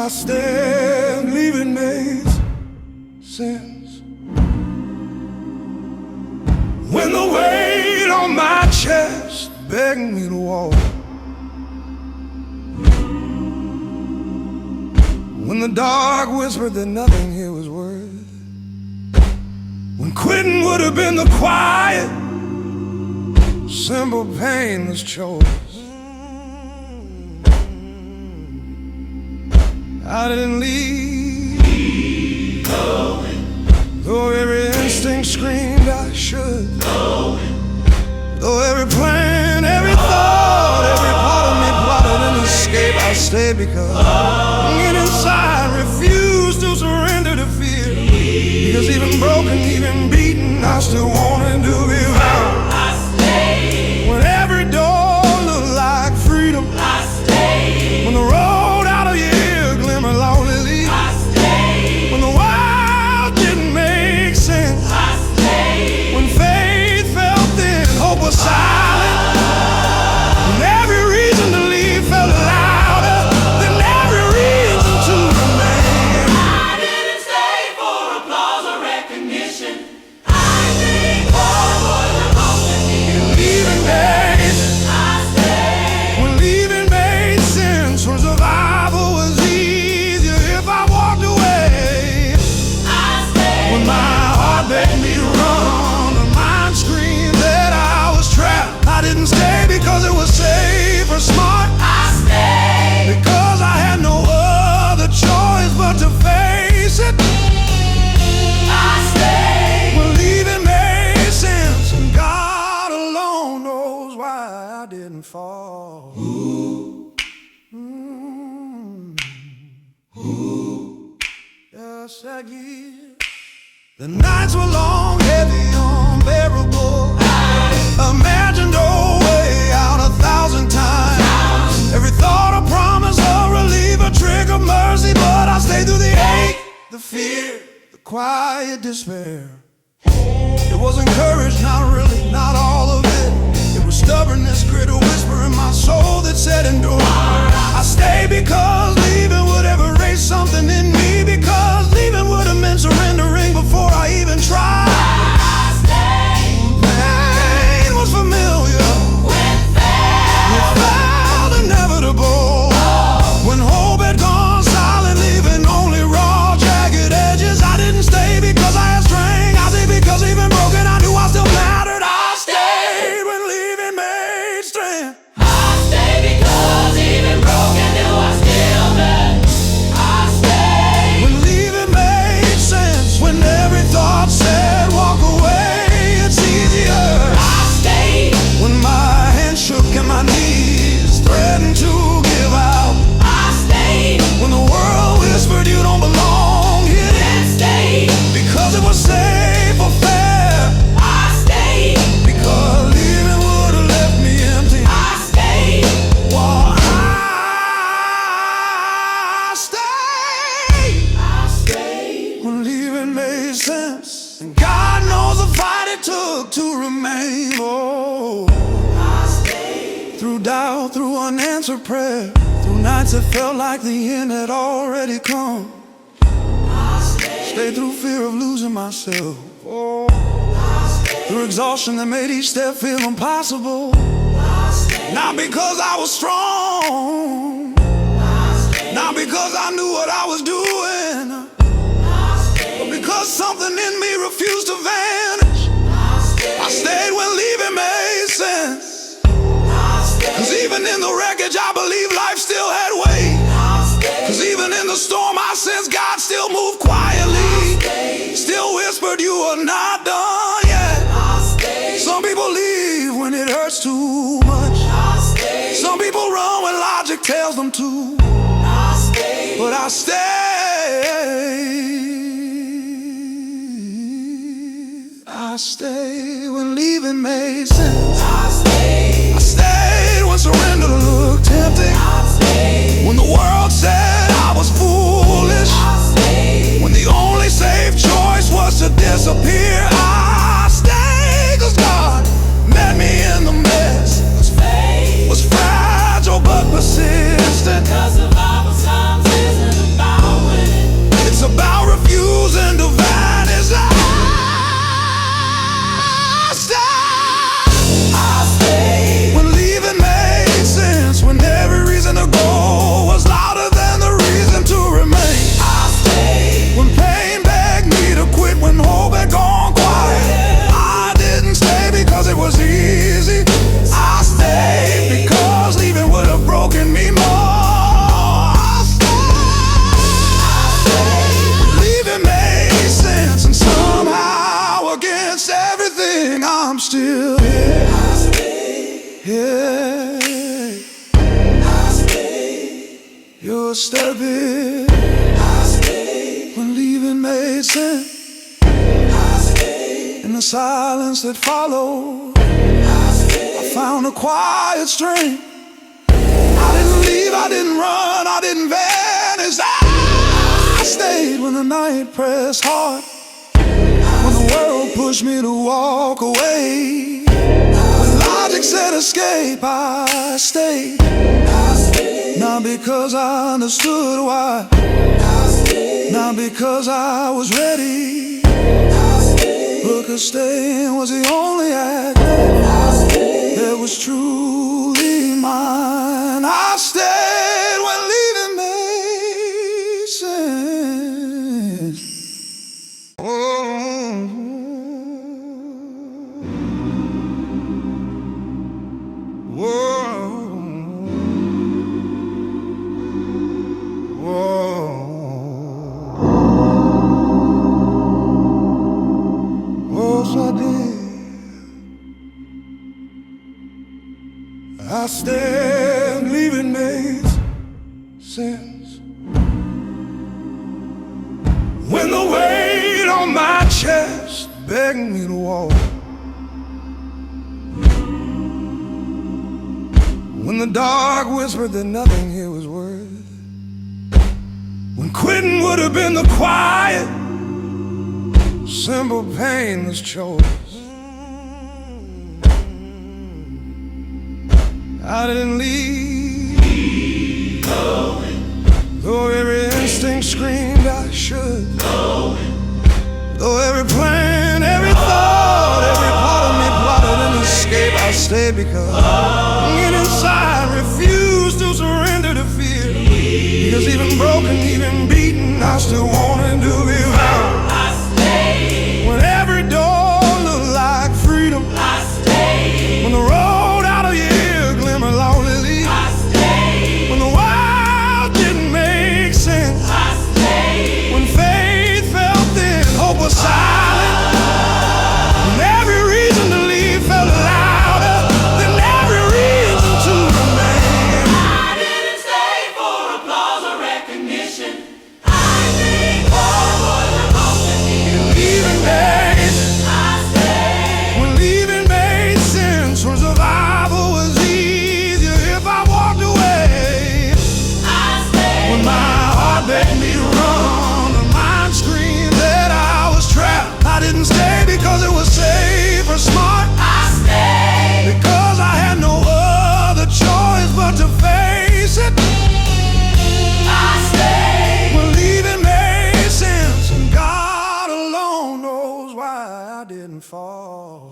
I stand, leaving made sense. When the weight on my chest begged me to walk, when the dark whispered that nothing here was worth, when quitting would have been the quiet, simple, painless choice, I didn't leave, though every instinct screamed I should, though every plan, every thought, every part of me plotted an escape. I stayed because inside refused to surrender to fear, because even broken, even beaten, I still wanted to be found. I stayed when every door looked like freedom. I stayed when the road out of here glimmered lonely. I stayed when the world didn't make sense. I stayed when faith felt thin, hope was silent, and every reason to leave felt louder than every reason to remain. I didn't stay for applause or recognition. I stayed for the moment. Leaving made sense. I stayed When leaving made sense, when survival was easier if I walked away. I stayed When my heart begged me to run, the mind screamed that I was trapped. I didn't stay because it was safe or smart, I stayed because I had no other choice but to face it. I stayed When leaving made sense, and God alone knows why I didn't fall. Yes, I give. The nights were long, heavy, unbearable. Imagined a way out 1,000 times. Every thought a promise, a relief, a trick of mercy, but I stayed through the ache, the fear, the quiet despair. It wasn't courage, not really, not all of it. It was stubbornness, grit, a whisper in my soul that said endure. I stayed because leaving would have erased something in me, because leaving would have meant surrendering before I even tried. I stayed Pain was familiar, when faith it felt inevitable. When hope had gone silent, leaving only raw, jagged edges. I didn't stay because I had strength. I stayed because even broken, I knew I still mattered. I stayed when leaving made strength. I stayed because even broken knew I still meant. I stayed When leaving made sense, when every thought said walk away, it's easier. I stayed When my hands shook and my knees threatened to give out. I stayed When the world whispered you don't belong here, and stayed because it was safe or fair, I stayed because leaving would have left me empty. I stayed Well, I stayed I stayed when leaving made sense, and God knows the fight it took to remain. Oh, I stayed through doubt, through unanswered prayer, through nights that felt like the end had already come. I stayed Stayed through fear of losing myself. Oh, I stayed through exhaustion that made each step feel impossible. I stayed Not because I was strong, not because I knew what I was doing, but because something in me refused to vanish. I stayed when leaving made sense, cause even in the wreckage I believe life still had weight. Cause even in the storm I sensed God still moved quietly, still whispered you are not done yet. Some people leave when it hurts too much. Some people run when logic tells them to. But I stayed. I stayed when leaving made sense. I stayed I stayed when surrender looked tempting. When the world said I was foolish. When the only safe choice was to disappear. I stayed cause God met me in the mess. faith Was fragile but persistent. because the Bible times isn't Yeah, I stayed. your step in I stayed. when leaving made sense. I stayed. In the silence that followed, I stayed. I found a quiet strength. I didn't leave, I didn't run, I didn't vanish. I stayed when the night pressed hard, when the world pushed me to walk away. When logic said escape, I stayed. Not because I understood why, not because I was ready, but 'cause staying was the only act that was truly mine. I stayed when leaving made sense. I did. I stand leaving made sense. When the weight on my chest begged me to walk, when the dark whispered that nothing here was worth, when quitting would have been the quiet, simple, painless choice. I didn't leave, though every instinct screamed I should, though every plan, every thought, every part of me plotted an escape. I stayed because inside refused to surrender to fear, because even broken, even beaten, I still wanted to be found. When every door looked like freedom, I stayed. when the road out of here glimmered lonely, I stayed. when the world didn't make sense, I stayed. when faith felt thin, hope was silent, and every reason to leave felt louder than every reason to remain. I didn't stay for applause or recognition. I stayed for what I most needed. Leaving made, I stayed. when leaving made sense, when survival was easier if I walked away. I stayed. When my heart begged me to run, the mind screamed that I was trapped. I didn't stay because it was safe or smart, I stayed. because I had no other choice but to face it. I stayed. When leaving made sense, and God alone knows why I didn't fall.